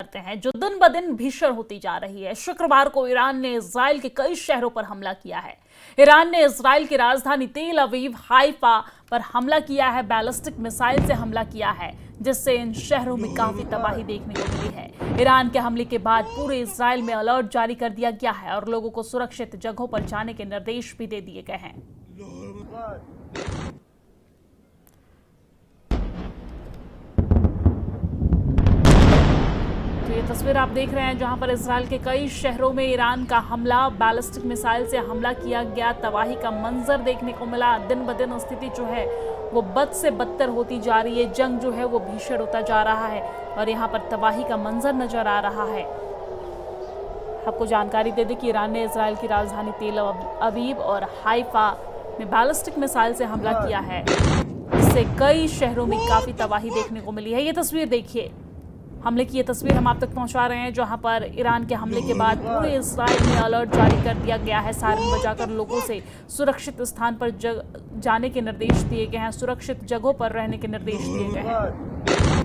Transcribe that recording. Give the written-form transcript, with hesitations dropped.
करते हैं जो दिन ब दिन भीषण होती जा रही है। शुक्रवार को ईरान ने इजराइल के कई शहरों पर हमला किया है। ईरान ने इजराइल की राजधानी तेल अवीव, हाइफा पर हमला किया है। बैलिस्टिक मिसाइल से हमला किया है, जिससे इन शहरों में काफी तबाही देखने को मिली है। ईरान के हमले के बाद पूरे इजराइल में अलर्ट जारी कर दिया गया है और लोगों को सुरक्षित जगहों पर जाने के निर्देश भी दे दिए गए हैं। तो ये तस्वीर आप देख रहे हैं जहां पर इजराइल के कई शहरों में ईरान का हमला, बैलिस्टिक मिसाइल से हमला किया गया। तबाही का मंजर देखने को मिला। दिन ब दिन स्थिति जो है वो बद से बदतर होती जा रही है। जंग जो है वो भीषण होता जा रहा है और यहाँ पर तबाही का मंजर नजर आ रहा है। आपको जानकारी दे दें कि ईरान ने इजराइल की राजधानी तेल अवीव और हाइफा में बैलिस्टिक मिसाइल से हमला किया है, इससे कई शहरों में काफी तबाही देखने को मिली है। ये तस्वीर देखिए, हमले की ये तस्वीर हम आप तक पहुंचा रहे हैं जहां पर ईरान के हमले के बाद पूरे इजराइल में अलर्ट जारी कर दिया गया है। सायरन बजाकर लोगों से सुरक्षित स्थान पर जाने के निर्देश दिए गए हैं, सुरक्षित जगहों पर रहने के निर्देश दिए गए हैं।